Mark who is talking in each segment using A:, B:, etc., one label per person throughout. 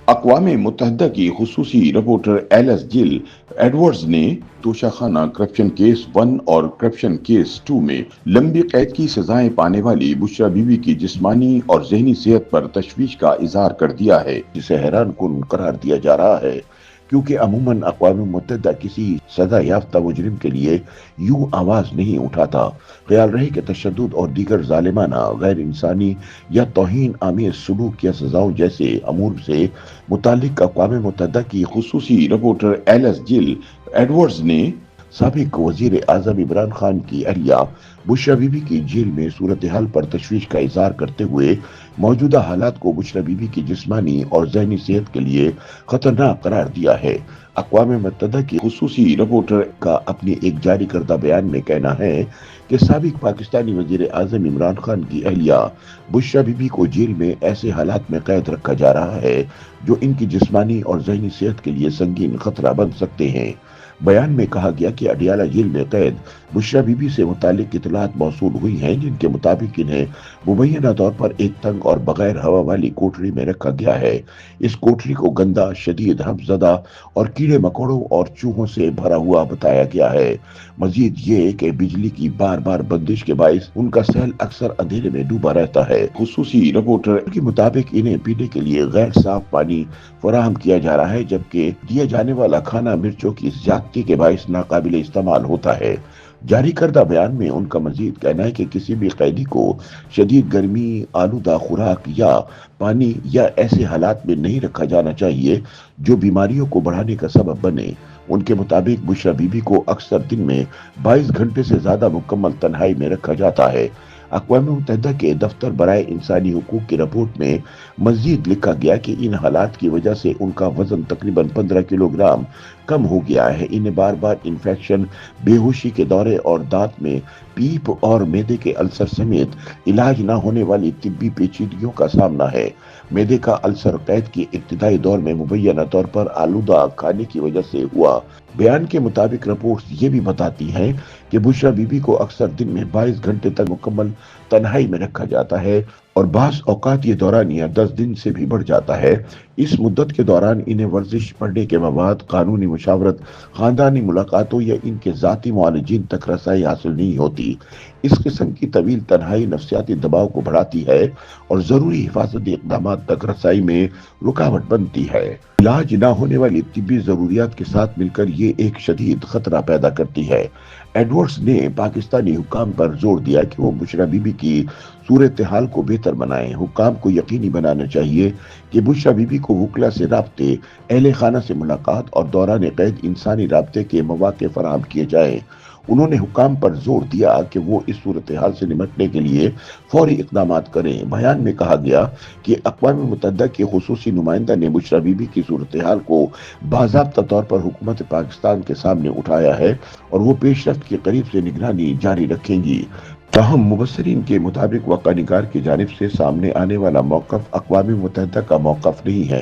A: अक़वाम मुत्तहिदा की खुसूसी reporter Alice जिल Edwards ने तोशाखाना करप्शन केस 1 और करप्शन केस 2 में लंबी कैद की सजाएं पाने वाली बुशरा बीबी की जिस्मानी और जहनी सेहत पर तशवीश का इजहार कर दिया है, जिसे हैरान कुन करार दिया जा रहा है, क्योंकि अमूमन अक़वाम मुत्तहिदा किसी सजा याफ्ता मुजरिम के लिए यूं आवाज नहीं उठाता। ख्याल रहे कि तशद्दुद और दीगर जालिमाना, गैर इंसानी या तौहीन आमेज सलूक या सजाओं जैसे अमूर से मुतालिक अक़वाम मुत्तहिदा की खुसूसी रिपोर्टर एलिस जिल एडवर्ड्स ने साबिक वजीर आजम इमरान खान की अहलिया बुशरा बीबी की जेल में सूरत हाल पर तशवीश का इजहार करते हुए मौजूदा हालात को बुशरा बीबी की जिस्मानी और जहनी सेहत के लिए खतरनाक करार दिया है। अक़वाम मुत्तहिदा की खुसूसी रिपोर्टर का अपने एक जारी करदा बयान में कहना है कि साबिक पाकिस्तानी वजीर आजम इमरान खान की अहलिया बुशरा बीबी को जेल में ऐसे हालात में कैद रखा जा रहा है जो इनकी जिस्मानी और जहनी सेहत के लिए संगीन खतरा बन सकते हैं। बयान में कहा गया कि अडियाला जेल में कैद बुशरा बीबी से मुतालिक इतलात मौसूल हुई हैं, जिनके मुताबिक इन्हें मुबैना तौर पर एक तंग और बगैर हवा वाली कोठरी में रखा गया है। इस कोठरी को गंदा, शदीद हफ्ज़दा और कीड़े मकोड़ों और चूहों से भरा हुआ बताया गया है। मजीद ये कि बिजली की बार बार बंदिश के बाइस उनका सहल अक्सर अंधेरे में डूबा रहता है। खुसूसी रिपोर्टर के मुताबिक इन्हें पीने के लिए गैर साफ पानी फराहम किया जा रहा है, जबकि दिए जाने वाला खाना मिर्चों की ज्यादती के बाइस नाकाबिल इस्तेमाल होता है। जारी करदा बयान में उनका मजीद कहना है कि किसी भी कैदी को शदीद गर्मी, आलूदा खुराक या पानी या ऐसे हालात में नहीं रखा जाना चाहिए जो बीमारियों को बढ़ाने का सबब बने। उनके मुताबिक बुशरा बीबी को अक्सर दिन में 22 घंटे से ज्यादा मुकम्मल तन्हाई में रखा जाता है। अक़वाम मुत्तहिदा के दफ्तर बराए इंसानी हुकूक की रिपोर्ट में मजीद लिखा गया कि इन हालात की वजह से उनका वजन तकरीबन 15 किलोग्राम कम हो गया है। इन्हें बार बार इन्फेक्शन, बेहोशी के दौरे और दांत में पीप और मैदे के अल्सर समेत इलाज न होने वाली तिब्बी पेचीदगियों का सामना है। मैदे का अल्सर कैद के इब्तिदाई दौर में मुबैना तौर पर आलूदा खाने की वजह से हुआ। बयान के मुताबिक रिपोर्ट्स ये भी बताती हैं कि बुशरा बीबी को अक्सर दिन में 22 घंटे तक मुकम्मल तन्हाई में रखा जाता है और बास औकात ये दौरानिया 10 दिन से भी बढ़ जाता है। इस मुद्दत के दौरान इन्हें वर्जिश, पढ़ने के मवाद, कानूनी मुशावरत, खानदानी मुलाकातों या इनके ज़ाती मुआलजीन तक रसाई हासिल नहीं होती। इस किस्म की तवील तन्हाई नफ्सियाती दबाव को बढ़ाती है और ज़रूरी हिफाजती इक़दाम तक रसाई में रुकावट बनती है। इलाज ना होने वाली तिब्बी ज़रूरियात के साथ मिलकर ये एक शदीद खतरा पैदा करती है। एडवर्ड्स ने पाकिस्तानी हुकाम पर जोर दिया कि वो बुशरा बीबी की सूरत हाल को बेहतर बनाएं। हुकाम को यकीनी बनाना चाहिए कि बुशरा बीबी को वकला से राब्ते, अहले खाना से मुलाकात और दौरान कैद इंसानी राब्ते के मौके फराहम किए जाएं। उन्होंने हुकाम पर जोर दिया कि वो इस सूरत हाल से निपटने के लिए फौरी इक़दाम करें। बयान में कहा गया कि अक़वाम मुत्तहिदा के खुसूसी नुमाइंदा ने बुशरा बीबी की सूरत हाल को बाज़ाब्ता तौर पर हुकूमत पाकिस्तान के सामने उठाया है और वो पेशरफ्त के करीब से निगरानी जारी रखेंगी। ताहम मुबस्सिरीन के मुताबिक वक़ानिगार की जानिब से सामने आने वाला मौक़िफ़ अक़वाम मुत्तहिदा का मौक़िफ़ नहीं है,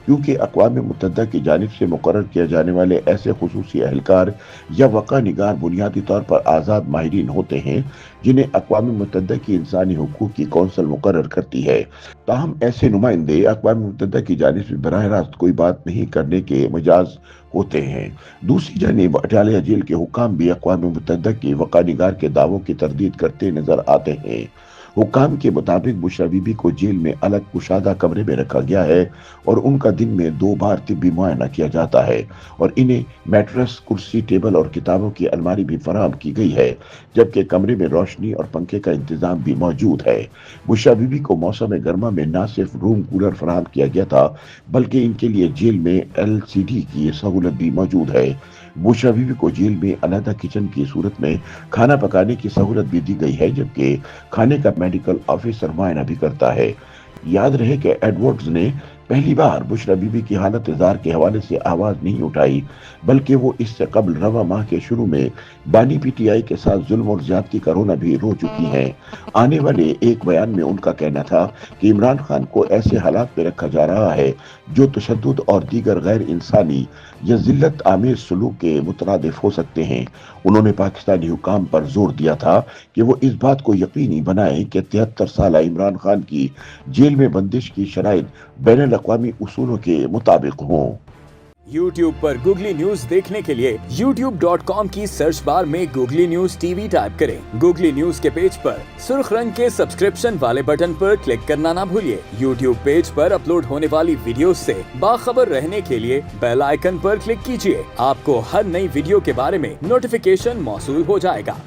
A: क्योंकि अक़वाम मुत्तहिदा की जानिब से मुकर्रर किए जाने वाले ऐसे खुसूसी अहलकार या वक़ानिगार बुनियादी तौर पर आज़ाद माहिरीन होते हैं जिन्हें अक़वाम मुत्तहिदा की इंसानी हुकूक की कौंसल मुकर्रर करती है। ताहम ऐसे नुमाइंदे अक़वाम मुत्तहिदा की जानिब से बराह रास्त कोई बात नहीं करने के मजाज होते हैं। दूसरी जानिब अटालिया जेल के हुकाम भी अक़वाम मुत्तहिदा के वक़ानिगार के दावों की तरदीद करते नजर आते हैं। हुकाम के मुताबिक बुशरा बीबी को जेल में अलग कुशादा कमरे में रखा गया है और उनका दिन में 2 बार तिब्बी मुआयना किया जाता है और इन्हें मैट्रेस, कुर्सी, टेबल और किताबों की अलमारी भी फराहम की गई है, जबकि कमरे में रोशनी और पंखे का इंतजाम भी मौजूद है। बुशरा बीबी को मौसम गर्मा में न सिर्फ रूम कूलर फराहम किया गया था, बल्कि इनके लिए जेल में LCD की सहूलत भी मौजूद है। बुशरा बीबी को जेल में अलहदा किचन की सूरत में खाना पकाने की सहूलत भी दी गई है, जबकि खाने का मेडिकल ऑफिसर मुआयना भी करता है। याद रहे कि एडवर्ड्स ने पहली बार बुशरा बीबी की हालत जार के हवाले से आवाज नहीं उठाई, बल्कि वो इससे कबल रवा माह के शुरू में बानी PTI के साथ जुल्म और ज्यादती का रोना भी रो चुकी हैं। आने वाले एक बयान में उनका कहना था कि इमरान खान को ऐसे हालात में रखा जा रहा है जो तशद्दुद और दीगर गैर इंसानी या जिल्लत आमेज सलूक के मुतरादिफ हो सकते हैं। उन्होंने पाकिस्तानी हुकाम पर जोर दिया था कि वो इस बात को यकीनी बनाए कि 73 साल इमरान खान की जेल में बंदिश की शराइत बैनुल
B: बैनुल-अक़वामी उसूलों के मुताबिक हों।
C: YouTube पर गूगली न्यूज देखने के लिए youtube.com की सर्च बार में गूगली न्यूज टीवी टाइप करें। गूगली न्यूज के पेज पर सुर्ख रंग के सब्सक्रिप्शन वाले बटन पर क्लिक करना ना भूलिए। YouTube पेज पर अपलोड होने वाली वीडियोस से बाखबर रहने के लिए बेल आइकन पर क्लिक कीजिए। आपको हर नई वीडियो के बारे में नोटिफिकेशन मौसूल हो जाएगा।